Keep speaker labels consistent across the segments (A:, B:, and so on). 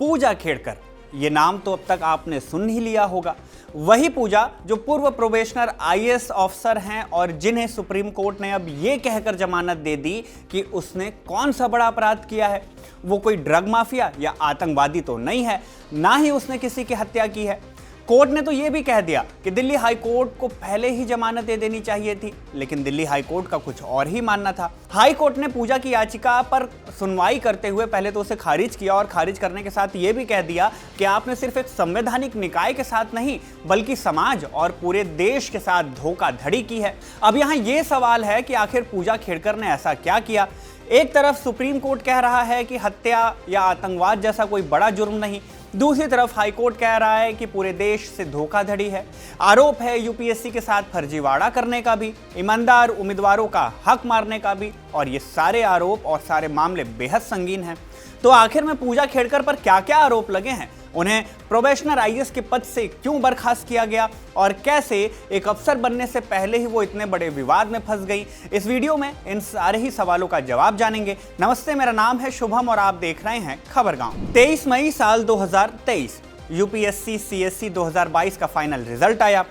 A: पूजा खेड़कर, ये नाम तो अब तक आपने सुन ही लिया होगा। वही पूजा जो पूर्व प्रोबेशनर आईएएस ऑफिसर हैं और जिन्हें सुप्रीम कोर्ट ने अब ये कहकर जमानत दे दी कि उसने कौन सा बड़ा अपराध किया है। वो कोई ड्रग माफिया या आतंकवादी तो नहीं है, ना ही उसने किसी की हत्या की है। कोर्ट ने तो ये भी कह दिया कि दिल्ली हाई कोर्ट को पहले ही जमानत दे देनी चाहिए थी, लेकिन दिल्ली हाई कोर्ट का कुछ और ही मानना था। हाई कोर्ट ने पूजा की याचिका पर सुनवाई करते हुए पहले तो उसे खारिज किया और खारिज करने के साथ ये भी कह दिया कि आपने सिर्फ एक संवैधानिक निकाय के साथ नहीं बल्कि समाज और पूरे देश के साथ धोखाधड़ी की है। अब यहाँ ये सवाल है कि आखिर पूजा खेड़कर ने ऐसा क्या किया। एक तरफ सुप्रीम कोर्ट कह रहा है कि हत्या या आतंकवाद जैसा कोई बड़ा जुर्म नहीं, दूसरी तरफ हाईकोर्ट कह रहा है कि पूरे देश से धोखाधड़ी है। आरोप है यूपीएससी के साथ फर्जीवाड़ा करने का भी, ईमानदार उम्मीदवारों का हक मारने का भी, और ये सारे आरोप और सारे मामले बेहद संगीन हैं। तो आखिर में पूजा खेड़कर पर क्या क्या आरोप लगे हैं, उन्हें प्रोबेशनर आईएएस के पद से क्यों बर्खास्त किया गया और कैसे एक अफसर बनने से पहले ही वो इतने बड़े विवाद में फंस गई, इस वीडियो में इन सारे ही सवालों का जवाब जानेंगे। नमस्ते, मेरा नाम है शुभम और आप देख रहे हैं खबरगांव। 23 मई साल 2023 यूपीएससी सीएससी 2022 का फाइनल रिजल्ट आया।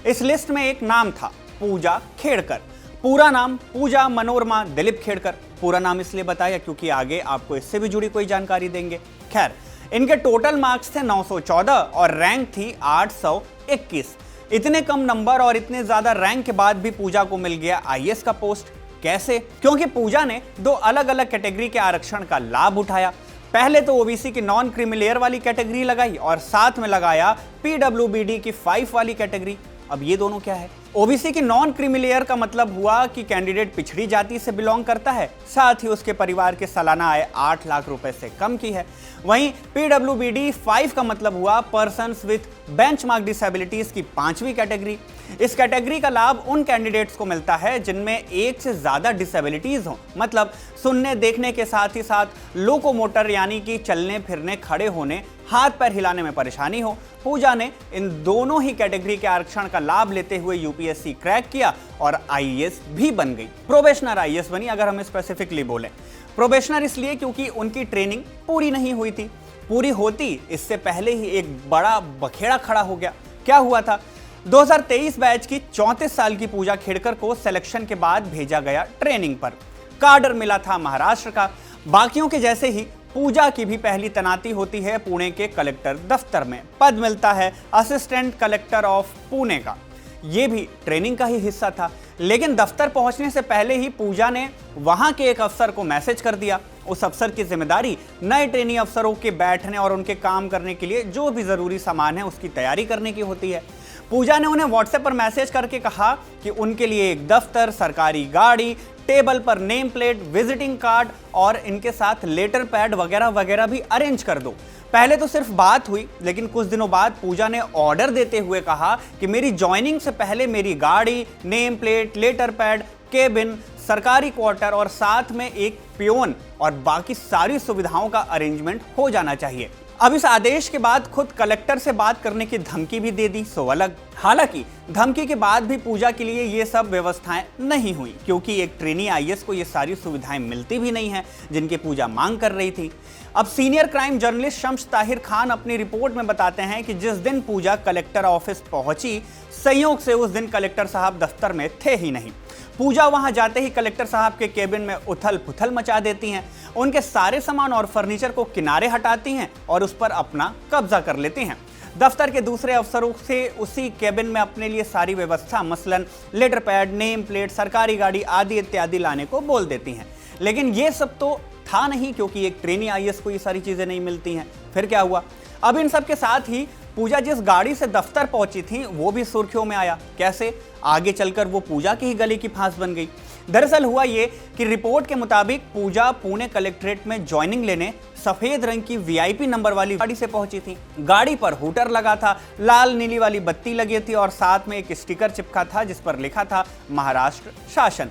A: इस लिस्ट में एक नाम था, पूजा खेड़कर। पूरा नाम पूजा मनोरमा दिलीप खेड़कर। पूरा नाम इसलिए बताया क्योंकि आगे आपको इससे भी जुड़ी कोई जानकारी देंगे। खैर, इनके टोटल मार्क्स थे 914 और रैंक थी 821। इतने कम नंबर और इतने ज्यादा रैंक के बाद भी पूजा को मिल गया आईएएस का पोस्ट। कैसे? क्योंकि पूजा ने दो अलग अलग कैटेगरी के आरक्षण का लाभ उठाया। पहले तो ओबीसी की नॉन क्रीमिलेयर वाली कैटेगरी लगाई और साथ में लगाया पीडब्ल्यूबीडी की 5 वाली कैटेगरी। अब ये दोनों क्या है? ओबीसी की नॉन क्रीमिलेयर का मतलब हुआ कि कैंडिडेट पिछड़ी जाति से बिलोंग करता है, साथ ही उसके परिवार के सालाना आय 8 लाख रुपए से कम की है। वहीं पीडब्ल्यूबीडी 5 का मतलब हुआ पर्सन्स विथ बेंचमार्क डिसेबिलिटीज की 5वीं कैटेगरी। इस कैटेगरी का लाभ उन कैंडिडेट्स को मिलता है जिनमें एक से ज्यादा डिसेबिलिटीज हो, मतलब सुनने देखने के साथ ही साथ लोकोमोटर यानी कि चलने फिरने खड़े होने हाथ पैर हिलाने में परेशानी हो। पूजा ने इन दोनों ही कैटेगरी के आरक्षण का लाभ लेते हुए यूपीएससी क्रैक किया और आईएएस भी बन गई। प्रोबेशनर आईएएस बनी, अगर हम स्पेसिफिकली बोले। प्रोबेशनर इसलिए क्योंकि उनकी ट्रेनिंग पूरी नहीं हुई थी। पूरी होती इससे पहले ही एक बड़ा बखेड़ा खड़ा हो गया। क्या हुआ था? 2023 बैच की 34 साल की पूजा खेड़कर को सिलेक्शन के बाद भेजा गया ट्रेनिंग पर। कार्डर मिला था महाराष्ट्र का। बाकियों के जैसे ही पूजा की भी पहली तैनाती होती है पुणे के कलेक्टर दफ्तर में। पद मिलता है असिस्टेंट कलेक्टर ऑफ पुणे का। यह भी ट्रेनिंग का ही हिस्सा था, लेकिन दफ्तर पहुंचने से पहले ही पूजा ने वहां के एक अफसर को मैसेज कर दिया। उस अफसर की जिम्मेदारी नए ट्रेनी अफसरों के बैठने और उनके काम करने के लिए जो भी जरूरी सामान है उसकी तैयारी करने की होती है। पूजा ने उन्हें व्हाट्सएप पर मैसेज करके कहा कि उनके लिए एक दफ्तर, सरकारी गाड़ी, टेबल पर नेम प्लेट, विजिटिंग कार्ड और इनके साथ लेटर पैड वगैरह वगैरह भी अरेंज कर दो। पहले तो सिर्फ बात हुई, लेकिन कुछ दिनों बाद पूजा ने ऑर्डर देते हुए कहा कि मेरी ज्वाइनिंग से पहले मेरी गाड़ी, name plate, letter pad, cabin, सरकारी क्वार्टर और साथ में एक पियोन और बाकी सारी सुविधाओं का अरेंजमेंट हो जाना चाहिए। अब इस आदेश के बाद खुद कलेक्टर से बात करने की धमकी भी दे दी, सो अलग। हालांकि धमकी के बाद भी पूजा के लिए ये सब व्यवस्थाएं नहीं हुई, क्योंकि एक ट्रेनी आईएएस को ये सारी सुविधाएं मिलती भी नहीं है जिनकी पूजा मांग कर रही थी। अब senior crime journalist Shams Tahir Khan अपनी रिपोर्ट में बताते हैं कि जिस दिन पूजा कलेक्टर ऑफिस पहुंची, संयोग से उस दिन कलेक्टर साहब दफ्तर में थे ही नहीं। पूजा वहां जाते ही कलेक्टर साहब के केबिन में उथल पुथल मचा देती हैं। उनके सारे सामान और फर्नीचर को किनारे हटाती हैं और उस पर अपना कब्जा कर लेती हैं। दफ्तर के दूसरे अफसरों से उसी केबिन में अपने लिए सारी व्यवस्था, मसलन लेटर पैड, नेम प्लेट, सरकारी गाड़ी आदि इत्यादि लाने को बोल देती हैं। लेकिन ये सब तो था नहीं, क्योंकि एक ट्रेनी आईएएस को ये सारी चीजें नहीं मिलती हैं। फिर क्या हुआ? अब इन सब के साथ ही पूजा जिस गाड़ी से दफ्तर पहुंची थी वो भी सुर्खियों में आया। कैसे? आगे चलकर वो पूजा की ही गले की फांस बन गई। दरअसल हुआ ये कि रिपोर्ट के मुताबिक पूजा पुणे कलेक्ट्रेट में ज्वाइनिंग लेने सफेद रंग की वीआईपी नंबर वाली गाड़ी से पहुंची थी। गाड़ी पर हुटर लगा था, लाल नीली वाली बत्ती लगी थी और साथ में एक स्टिकर चिपका था जिस पर लिखा था महाराष्ट्र शासन।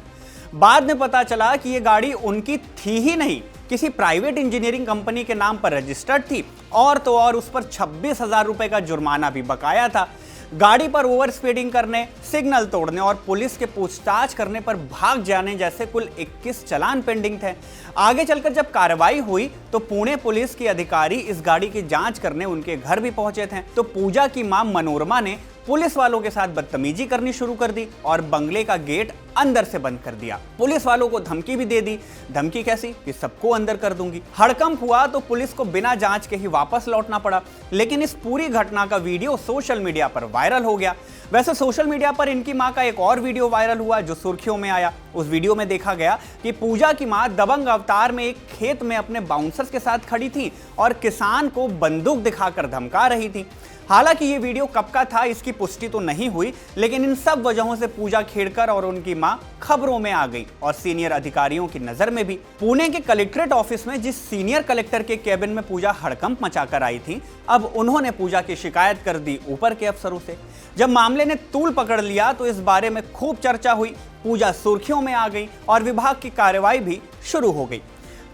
A: बाद में पता चला कि ये गाड़ी उनकी थी ही नहीं, किसी प्राइवेट इंजीनियरिंग कंपनी के नाम पर रजिस्टर्ड थी और तो और उस पर 26,000 रुपए का जुर्माना भी बकाया था। गाड़ी पर ओवर स्पीडिंग करने, सिग्नल तोड़ने और पुलिस के पूछताछ करने पर भाग जाने जैसे कुल 21 चालान पेंडिंग थे। आगे चलकर जब कार्रवाई हुई तो पुणे पुलिस के अधिकारी इस गाड़ी की जांच करने उनके घर भी पहुंचे थे। तो पूजा की मां मनोरमा ने पुलिस वालों के साथ बदतमीजी करनी शुरू कर दी और बंगले का गेट अंदर से बंद कर दिया। पुलिस वालों को धमकी भी दे दी। धमकी कैसी? कि सबको अंदर कर दूंगी। हड़कंप हुआ तो पुलिस को बिना जांच के ही वापस लौटना पड़ा। लेकिन इस पूरी घटना का वीडियो सोशल मीडिया पर वायरल हो गया। वैसे सोशल मीडिया पर इनकी मां का एक और वीडियो वायरल हुआ जो सुर्खियों में आया। उस वीडियो में देखा गया कि पूजा की मां दबंग अवतार में एक खेत में अपने बाउंसर्स के साथ खड़ी थी और किसान को बंदूक दिखाकर धमका रही थी। हालांकि ये वीडियो कब का था इसकी पुष्टि तो नहीं हुई, लेकिन इन सब वजहों से पूजा खेड़कर और उनकी मां खबरों में आ गई और सीनियर अधिकारियों की नजर में भी। पुणे के कलेक्ट्रेट ऑफिस में जिस सीनियर कलेक्टर के केबिन में पूजा हड़कंप मचाकर आई थी, अब उन्होंने पूजा की शिकायत कर दी ऊपर के अफसरों से। जब मामले ने तूल पकड़ लिया तो इस बारे में खूब चर्चा हुई। पूजा सुर्खियों में आ गई और विभाग की कार्रवाई भी शुरू हो गई।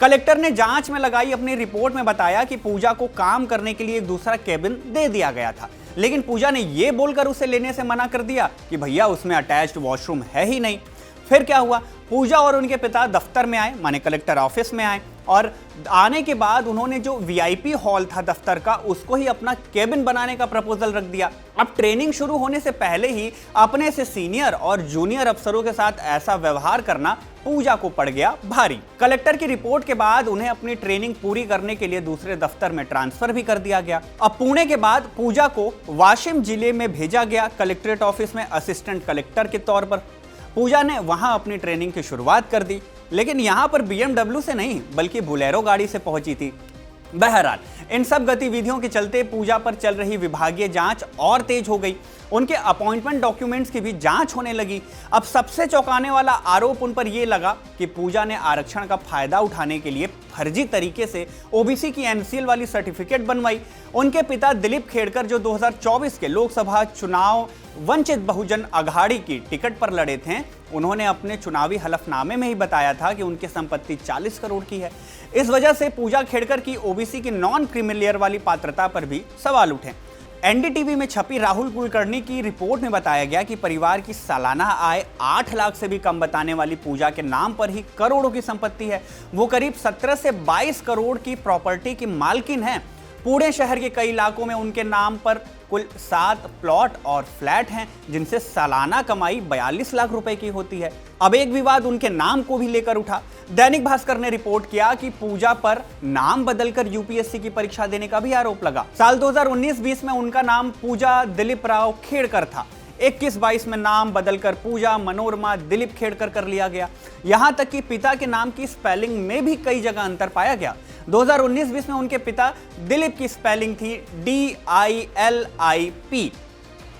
A: कलेक्टर ने जांच में लगाई अपनी रिपोर्ट में बताया कि पूजा को काम करने के लिए एक दूसरा केबिन दे दिया गया था, लेकिन पूजा ने यह बोलकर उसे लेने से मना कर दिया कि भैया उसमें अटैच्ड वॉशरूम है ही नहीं। फिर क्या हुआ? पूजा और उनके पिता दफ्तर में आए, माने कलेक्टर ऑफिस में आए, और आने के बाद उन्होंने जो वीआईपी हॉल था दफ्तर का उसको ही अपना केबिन बनाने का प्रपोजल रख दिया। अब ट्रेनिंग शुरू होने से पहले ही अपने से सीनियर और जूनियर अफसरों के साथ ऐसा व्यवहार करना पूजा को पड़ गया भारी। कलेक्टर की रिपोर्ट के बाद उन्हें अपनी ट्रेनिंग पूरी करने के लिए दूसरे दफ्तर में ट्रांसफर भी कर दिया गया। अब पुणे के बाद पूजा को वाशिम जिले में भेजा गया कलेक्ट्रेट ऑफिस में असिस्टेंट कलेक्टर के तौर पर। पूजा ने वहां अपनी ट्रेनिंग की शुरुआत कर दी, लेकिन यहां पर BMW से नहीं बल्कि बोलेरो गाड़ी से पहुंची थी। बहरहाल इन सब गतिविधियों के चलते पूजा पर चल रही विभागीय जांच और तेज हो गई। उनके अपॉइंटमेंट डॉक्यूमेंट्स की भी जांच होने लगी। अब सबसे चौंकाने वाला आरोप उन पर यह लगा कि पूजा ने आरक्षण का फायदा उठाने के लिए फर्जी तरीके से ओबीसी की NCL वाली सर्टिफिकेट बनवाई। उनके पिता दिलीप खेड़कर जो 2024 के लोकसभा चुनाव वंचित बहुजन अघाड़ी की टिकट पर लड़े थे, उन्होंने अपने चुनावी हलफनामे में ही बताया था कि उनकी संपत्ति 40 करोड़ की है। इस वजह से पूजा खेड़कर की ओबीसी की नॉन क्रीमिलियर वाली पात्रता पर भी सवाल उठे। NDTV में छपी राहुल कुलकर्णी की रिपोर्ट में बताया गया कि परिवार की सालाना आय 8 लाख से भी कम बताने वाली पूजा के नाम पर ही करोड़ों की संपत्ति है। वो करीब 17 से 22 करोड़ की प्रॉपर्टी की मालकिन है। पुणे शहर के कई इलाकों में उनके नाम पर कुल 7 प्लॉट और फ्लैट हैं, जिनसे सालाना कमाई 42 लाख रुपए की होती है। अब एक विवाद उनके नाम को भी लेकर उठा। दैनिक भास्कर ने रिपोर्ट किया कि पूजा पर नाम बदलकर यूपीएससी की परीक्षा देने का भी आरोप लगा। साल 2019-20 में उनका नाम पूजा दिलीप राव खेड़कर था। 21-22 में नाम बदलकर पूजा मनोरमा दिलीप खेड़कर कर लिया गया। यहां तक कि पिता के नाम की स्पेलिंग में भी कई जगह अंतर पाया गया। 2019-20 में उनके पिता दिलीप की स्पेलिंग थी DILIP,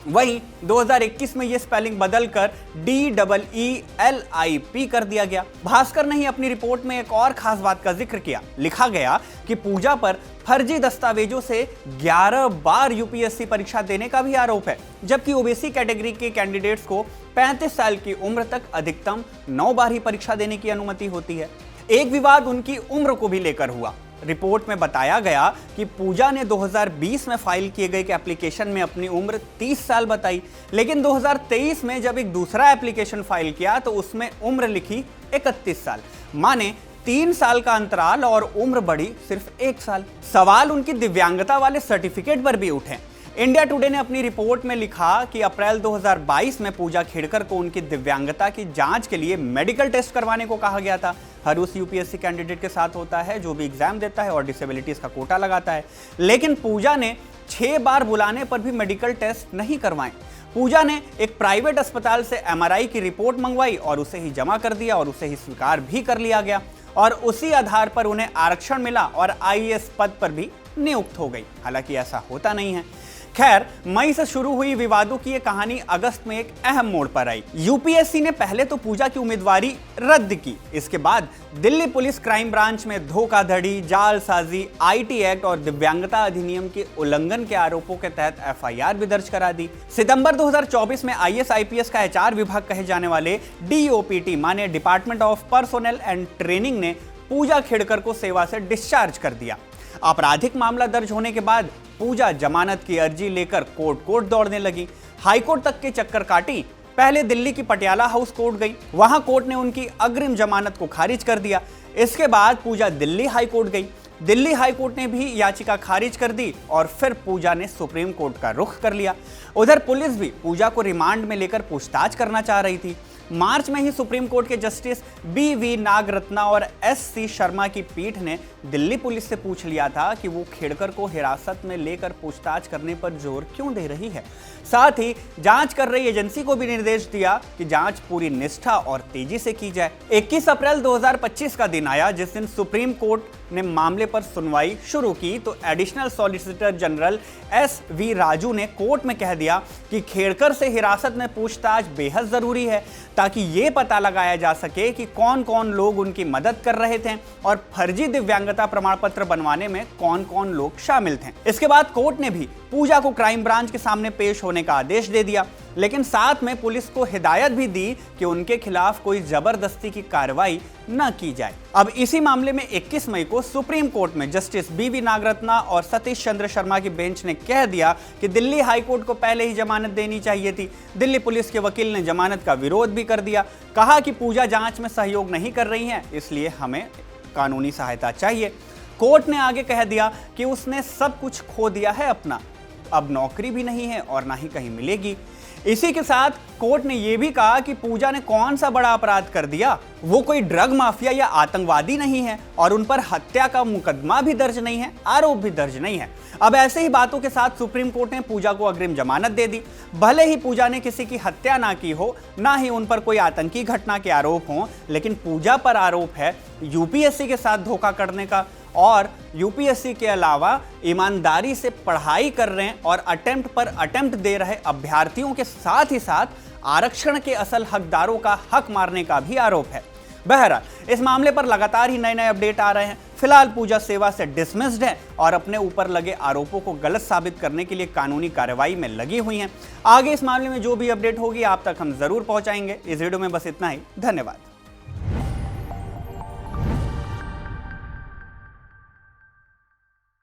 A: वहीं 2021 में यह स्पेलिंग बदलकर DEELIP कर दिया गया। भास्कर ने ही अपनी रिपोर्ट में एक और खास बात का जिक्र किया। लिखा गया कि पूजा पर फर्जी दस्तावेजों से 11 बार यूपीएससी परीक्षा देने का भी आरोप है, जबकि ओबीसी कैटेगरी के कैंडिडेट्स को 35 साल की उम्र तक अधिकतम 9 बार ही परीक्षा देने की अनुमति होती है। एक विवाद उनकी उम्र को भी लेकर हुआ। रिपोर्ट में बताया गया कि पूजा ने 2020 में फाइल किए गए एप्लीकेशन में अपनी उम्र 30 साल बताई, लेकिन 2023 में जब एक दूसरा एप्लीकेशन फाइल किया तो उसमें उम्र लिखी 31 साल। माने 3 साल का अंतराल और उम्र बढ़ी सिर्फ 1 साल। सवाल उनकी दिव्यांगता वाले सर्टिफिकेट पर भी उठे। इंडिया टुडे ने अपनी रिपोर्ट में लिखा कि अप्रैल 2022 में पूजा खेड़कर को उनकी दिव्यांगता की जांच के लिए मेडिकल टेस्ट करवाने को कहा गया था। हर उस यूपीएससी कैंडिडेट के साथ होता है जो भी एग्जाम देता है और डिसेबिलिटीज का कोटा लगाता है, लेकिन पूजा ने 6 बार बुलाने पर भी मेडिकल टेस्ट नहीं करवाए। पूजा ने एक प्राइवेट अस्पताल से MRI की रिपोर्ट मंगवाई और उसे ही जमा कर दिया और उसे ही स्वीकार भी कर लिया गया और उसी आधार पर उन्हें आरक्षण मिला और IAS पद पर भी नियुक्त हो गई। हालांकि ऐसा होता नहीं है। खैर, मई से शुरू हुई विवादों की ये कहानी अगस्त में एक अहम मोड़ पर आई। यूपीएससी ने पहले तो पूजा की उम्मीदवारी रद्द की। इसके बाद दिल्ली पुलिस क्राइम ब्रांच में धोखाधड़ी, जालसाजी, IT एक्ट और दिव्यांगता अधिनियम के उल्लंघन के आरोपों के तहत FIR भी दर्ज करा दी। सितंबर 2024 में IAS IPS का HR विभाग कहे जाने वाले DOPT माने department of personnel and training ने पूजा खेड़कर को सेवा से डिस्चार्ज कर दिया। आपराधिक मामला दर्ज होने के बाद पूजा जमानत की अर्जी लेकर कोर्ट दौड़ने लगी। हाईकोर्ट तक के चक्कर काटी। पहले दिल्ली की पटियाला हाउस कोर्ट गई, वहां कोर्ट ने उनकी अग्रिम जमानत को खारिज कर दिया। इसके बाद पूजा दिल्ली हाई कोर्ट गई। दिल्ली हाई कोर्ट ने भी याचिका खारिज कर दी और फिर पूजा ने सुप्रीम कोर्ट का रुख कर लिया। उधर पुलिस भी पूजा को रिमांड में लेकर पूछताछ करना चाह रही थी। मार्च में ही सुप्रीम कोर्ट के जस्टिस बी.वी. नागरत्ना और एस.सी. शर्मा की पीठ ने दिल्ली पुलिस से पूछ लिया था कि वो खेड़कर को हिरासत में लेकर पूछताछ करने पर जोर क्यों दे रही है। साथ ही जांच कर रही एजेंसी को भी निर्देश दिया कि जांच पूरी निष्ठा और तेजी से की जाए। 21 अप्रैल 2025 का दिन आया जिस दिन सुप्रीम कोर्ट ने मामले पर सुनवाई शुरू की तो additional solicitor general SV. Raju ने कोर्ट में कह दिया कि खेड़कर से हिरासत में पूछताछ बेहद जरूरी है ताकि ये पता लगाया जा सके कि कौन कौन लोग उनकी मदद कर रहे थे और फर्जी दिव्यांगता प्रमाण पत्र बनवाने में कौन कौन लोग शामिल थे। इसके बाद कोर्ट ने भी पूजा को क्राइम ब्रांच के सामने पेश होने का आदेश दे दिया, लेकिन साथ में पुलिस को हिदायत भी दी कि उनके खिलाफ कोई जबरदस्ती की कार्रवाई न की जाए। अब इसी मामले में 21 मई को सुप्रीम कोर्ट में जस्टिस बी.वी. नागरत्ना और सतीश चंद्र शर्मा की बेंच ने कह दिया कि दिल्ली हाई कोर्ट को पहले ही जमानत देनी चाहिए थी। दिल्ली पुलिस के वकील ने जमानत का विरोध भी कर दिया, कहा कि पूजा जांच में सहयोग नहीं कर रही हैं, इसलिए हमें कानूनी सहायता चाहिए। कोर्ट ने आगे कह दिया कि उसने सब कुछ खो दिया है अपना, अब नौकरी भी नहीं है और ना ही कहीं मिलेगी। इसी के साथ कोर्ट ने यह भी कहा कि पूजा ने कौन सा बड़ा अपराध कर दिया, वो कोई ड्रग माफिया या आतंकवादी नहीं है और उन पर हत्या का मुकदमा भी दर्ज नहीं है, आरोप भी दर्ज नहीं है। अब ऐसे ही बातों के साथ सुप्रीम कोर्ट ने पूजा को अग्रिम जमानत दे दी। भले ही पूजा ने किसी की हत्या ना की हो, ना ही उन पर कोई आतंकी घटना के आरोप हों, लेकिन पूजा पर आरोप है यूपीएससी के साथ धोखा करने का और यूपीएससी के अलावा ईमानदारी से पढ़ाई कर रहे हैं और अटेम्प्ट पर अटेम्प्ट दे रहे अभ्यर्थियों के साथ ही साथ आरक्षण के असल हकदारों का हक मारने का भी आरोप है। बहरहाल इस मामले पर लगातार ही नए अपडेट आ रहे हैं। फिलहाल पूजा सेवा से डिसमिस्ड है और अपने ऊपर लगे आरोपों को गलत साबित करने के लिए कानूनी कार्रवाई में लगी हुई हैं। आगे इस मामले में जो भी अपडेट होगी आप तक हम जरूर पहुंचाएंगे। इस वीडियो में बस इतना ही। धन्यवाद।